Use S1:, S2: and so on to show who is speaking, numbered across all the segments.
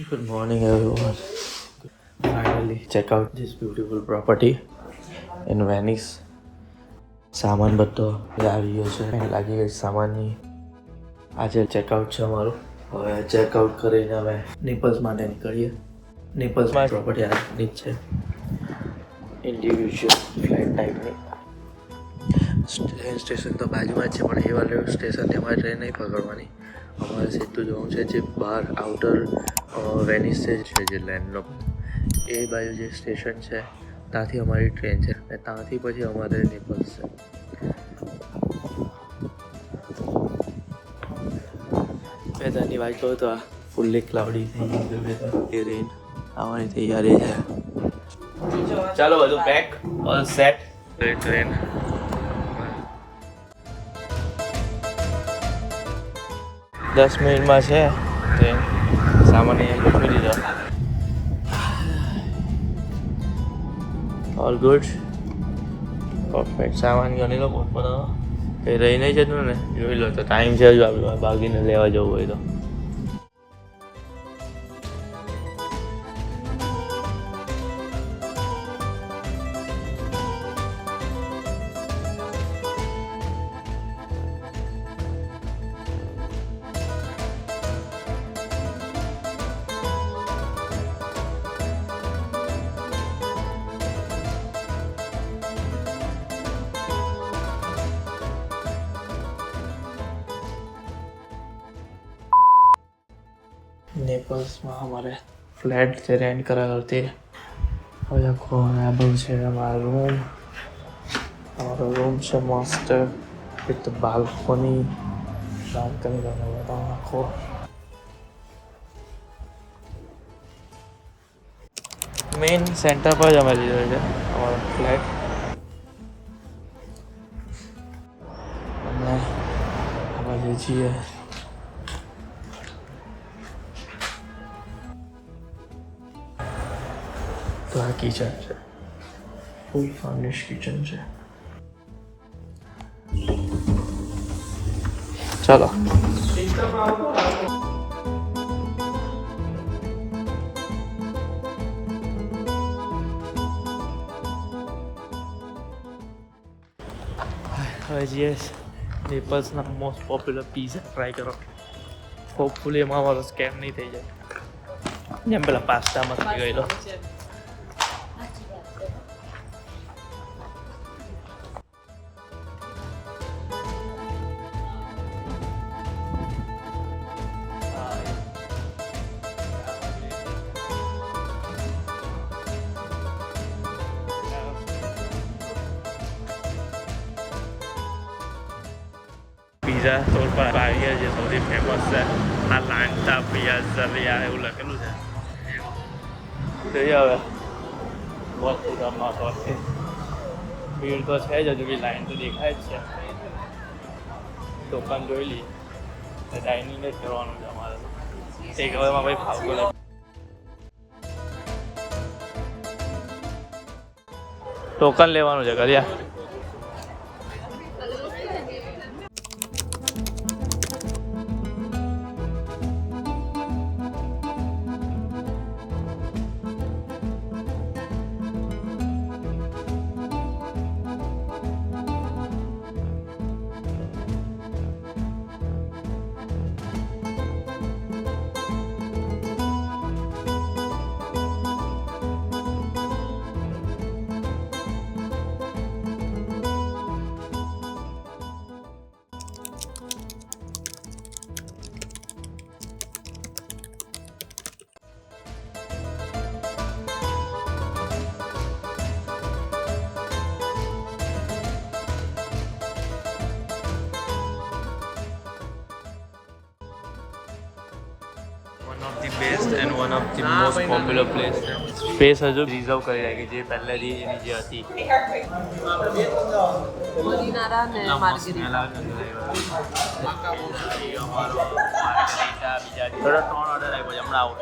S1: Good morning, everyone. Finally, check out this beautiful property in Venice. સામાન બધો આવી ગયો છે, લાગી ગઈ સામાનની. આજે ચેકઆઉટ છે અમારું. હવે ચેકઆઉટ કરીને અમે નેપલ્સ માટે નીકળીએ. નેપલ્સમાં પ્રોપર્ટી આની જ છે, ઇન્ડિવિજ્યુઅલ ફ્લાઇટ ટાઈપની. ટ્રેન સ્ટેશન તો બાજુમાં જ છે, પણ એ વાળું સ્ટેશનથી અમારે ટ્રેન નહીં પકડવાની. અમારે સીધું જવું છે જે બહાર આઉટર વેનિસ છે જે લેન્ડનો, એ બાજુ જે સ્ટેશન છે ત્યાંથી અમારી ટ્રેન છે અને ત્યાંથી પછી અમારે નેપલ્સ છે. વેધરની વાત કહું તો આ ફૂલ્લી ક્લાઉડી થઈ ગયું છે, રેન આવવાની તૈયારી છે. ચાલો બધું પેક, ઓલ સેટ. ટ્રેન 10 મિનિટમાં છે ટ્રેન. સામાન અહીંયા ગોઠવી દીધો. All good, perfect. સામાન ગણી લો પોતપોતાનો, કંઈ રહી નહીં જતું ને, જોઈ લો. તો ટાઈમ છે હજુ આપણે ભાગીને લેવા જવું હોય તો. नेपल्सમાં અમારે ફ્લેટ જે રેન્ટ કરાવી હતી. હવે આખો અવેલેબલ છે અમારો રૂમ. અમારો રૂમ છે માસ્ટર વિથ બાલ્કની. બાલ્કની તમને બતાવું આખો. મેઇન સેન્ટર પર જ અમે લીધો છે અમારો ફ્લેટ. અને અમે જે છીએ તો આ કિચન છે, ફૂલ ફર્નિશ કિચન છે. ચાલો હવે જઈએ નેપલ્સના મોસ્ટ પોપ્યુલર પીઝા ટ્રાય કરો. હોપફુલી એમાં અમારો સ્કેમ નહીં થઈ જાય જેમ પેલા પાસ્તામાં થઈ ગયેલો. પિઝા સ્ટોર પર આવી ગયા છે, સૌથી ફેમસ છે આ લાંટા પિઝા એવું લખેલું છે. જોઈએ હવે બહુ સુધારનો હતો. ભીડ તો છે જ, હજુ બી લાઈન તો દેખાય જ છે. દુકાન જોઈ લી, ડાઇનિંગ જ કરવાનું છે અમારે. એક હવેમાં ભાઈ ફાવતું નહીં. ટોકન લેવાનું છે કર્યા. Best and one of the most popular place. Space હજુ રિઝર્વ કરી રાખી જે પહેલેથી એની જે હતી. થોડો 3 ઓર્ડર આવ્યો છે હમણાં. આવો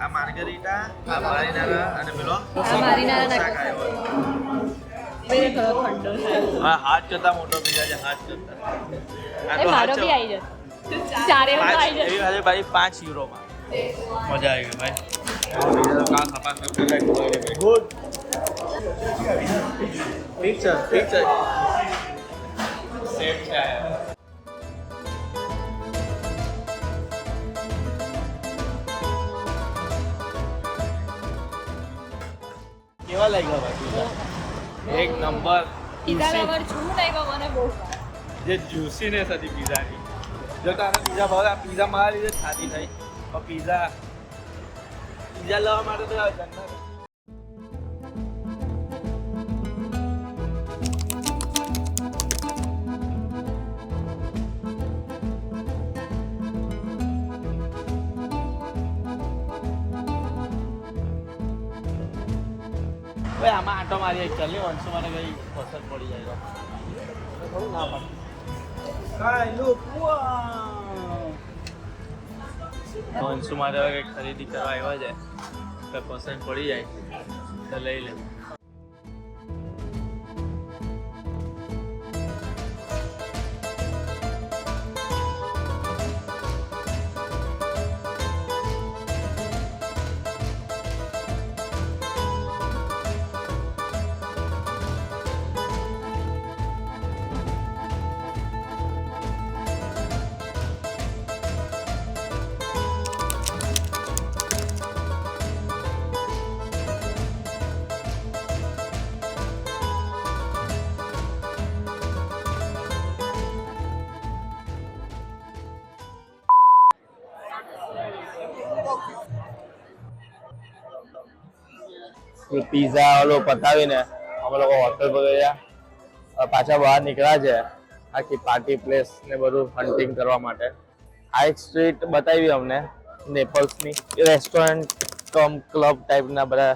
S1: આ માર્ગરીટા, આ મારીનારા અને પેલો હાથ કરતા મોટો પીઝા છે. હાથ કરતા મારો બી આવી જશે.
S2: ચારે
S1: એવી આજે ભાઈ 5 યુરોમાં મજા આવી ગઈ ભાઈ ગુડ પિક્ચર સેમ છે કેવા લાગ્યા ભાઈ એક નંબર
S2: પીઝા લવર છું લાગ્યો મને બહુ
S1: જે જ્યુસીનેસ હતી પીઝાની જો તારે પીઝા ભાવે આ પીઝા મારા લીધે ખાધી થઈ પણ પીઝા લેવા માટે તો જન્નત ભાઈ આમાં આંટો મારી ચાલ ને વંશો મને કઈ પસંદ પડી જાય થોડું ના પડે વંશુ મારે હવે કંઈક ખરીદી કરવા આવ્યા છે કંઈ પસંદ પડી જાય તો લઈ લે પીઝા ઓલો પતાવીને અમે લોકો હોટલ પર ગયા પાછા બહાર નીકળ્યા છે આખી પાર્ટી પ્લેસ ને બધું હન્ટિંગ કરવા માટે આ એક સ્ટ્રીટ બતાવી અમને નેપલ્સની રેસ્ટોરન્ટ કમ ક્લબ ટાઈપના બધા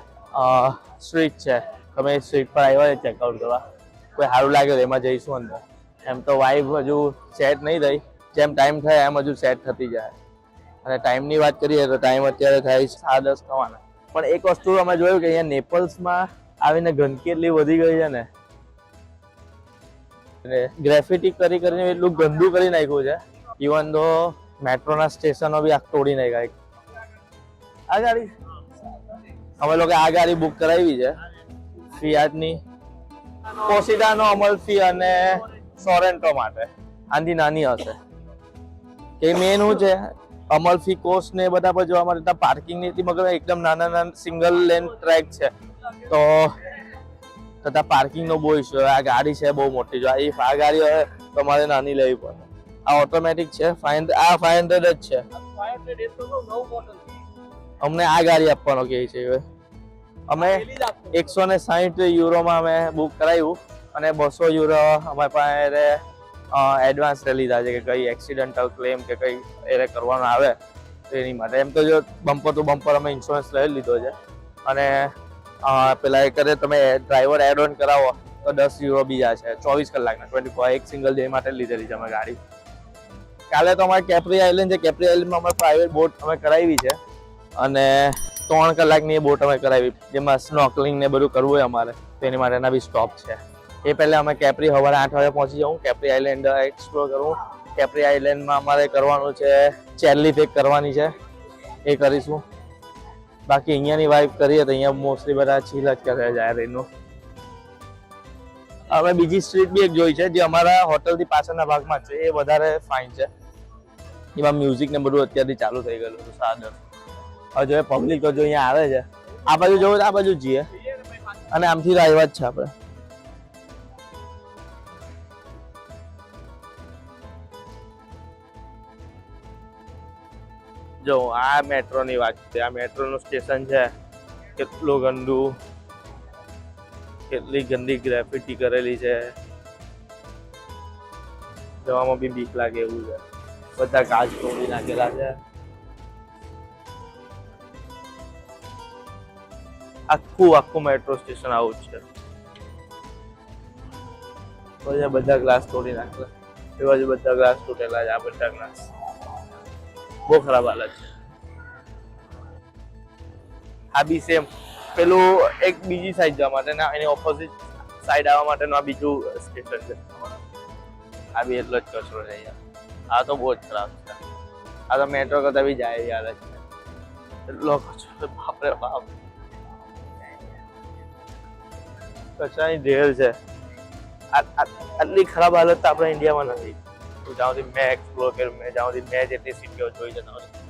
S1: સ્ટ્રીટ છે તમે સ્ટ્રીટ પર આવ્યા છે ચેકઆઉટ કરવા કોઈ સારું લાગે તો એમાં જઈશું અંદર એમ તો વાઇબ હજુ સેટ નહીં થઈ જેમ ટાઈમ થાય એમ હજુ સેટ થતી જાય અને ટાઈમની વાત કરીએ તો ટાઈમ અત્યારે થાય 10:30 થવાના પણ એક વસ્તુ અમે જોયું કે અહીંયા નેપલ્સમાં આવીને ગંદકી એટલી વધી ગઈ છે ને ગ્રેફિટી કરીને એટલું ગંદુ કરી નાખ્યું છે ઇવન તો મેટ્રોના સ્ટેશનો બી આ તોડી નાખ્યા આ ગાડી અમે લોકો આ ગાડી બુક કરાવી છે ફિયાટની પોસીડાનો અમલફી અને સોરેન્ટો માટે આની નાની હશે કે મેન શું છે અમલફી કોસ્ટ ને બધા પર જોવા માટે પાર્કિંગ ની મગર એકદમ નાના સિંગલ લેન ટ્રેક છે તો તથા પાર્કિંગ નો બહુ ઇસ્યુ આ ગાડી છે બહુ મોટી જો આ ગાડી હોય તમારે નાની લેવી પડે આ ઓટોમેટિક છે આ 500 જ છે અમને આ ગાડી આપવાનો કહે છે અમે 160 યુરોમાં અમે બુક કરાવ્યું અને 200 યુરો અમારી પાસે એડવાન્સ લીધા છે કે કઈ એક્સિડન્ટલ ક્લેમ કે કઈ એને કરવાનું આવે તો એની માટે એમ તો જો બમ્પર ટુ બમ્પર અમે ઇન્સ્યોરન્સ લઈ લીધો છે અને પેલા એ કરે તમે ડ્રાઈવર એડ ઓન કરાવો તો 10 યુરો બીજા છે 24 કલાકના 24 એક સિંગલ ડે માટે લીધેલી છે અમે ગાડી કાલે તો અમારે કેપ્રી આઇલેન્ડ છે કેપ્રી આઇલેન્ડમાં અમે પ્રાઇવેટ બોટ અમે કરાવી છે અને 3 કલાકની એ બોટ અમે કરાવી જેમાં સ્નોકલિંગ ને બધું કરવું હોય અમારે તો એની માટેના બી સ્ટોપ છે એ પહેલા અમે કેપ્રી સવારે 8 વાગે પહોંચી જાઉં કેપ્રી આઇલેન્ડ એક્સપ્લોર કરું કેપ્રી આઇલેન્ડમાં અમારે કરવાનું છે ચેરલી ફેક કરવાની છે એ કરીશું બાકી અહીંયાની વાઇબ કરીએ તો અહીંયા મોસ્ટલી બધા ચીલ જ કરે જાય એનું હવે બીજી સ્ટ્રીટ બી એક જોઈ છે જે અમારા હોટલથી પાછળના ભાગમાં છે એ વધારે ફાઇન છે એમાં મ્યુઝિક ને બધું અત્યારથી ચાલુ થઈ ગયેલું હતું સાદર હવે જો પબ્લિક તો જો અહીંયા આવે છે આ બાજુ જવું તો આ બાજુ જઈએ અને આમથી તો આવ્યા જ છે આપણે જો આ મેટ્રોની વાત છે આ મેટ્રોનું સ્ટેશન છે કેટલું ગંદુ કેટલી ગંદી ગ્રેફિટી કરેલી છે જવામાં બી બીક લાગે એવું છે બધા કાચ તોડી નાખેલા છે આખું મેટ્રો સ્ટેશન આવું જ છે બધા ગ્લાસ તોડી નાખેલા એ બાજુ બધા ગ્લાસ તૂટેલા છે આ બધા ગ્લાસ બહુ ખરાબ હાલત છે આ બી સેમ પેલું એક બીજી સાઈડ જવા માટે ના એની ઓપોઝિટ સાઈડ આવવા માટેનું આ બીજું સ્ટેશન છે આ બી એટલો જ કચરો છે અહીંયા આ તો બહુ જ ખરાબ છે. આ તો મેટ્રો કરતા બી જાય યાર છે. એટલો કચરો બાપરે બાપ. કચરાની ઢેર છે. આટલી ખરાબ હાલત તો આપણા ઇન્ડિયામાં નથી. જ્યાં સુધી મેં એક્સપ્લોર કર્યું, જ્યાં સુધી મેં જેટલી સિટીઓ જોઈ છે ત્યાં સુધી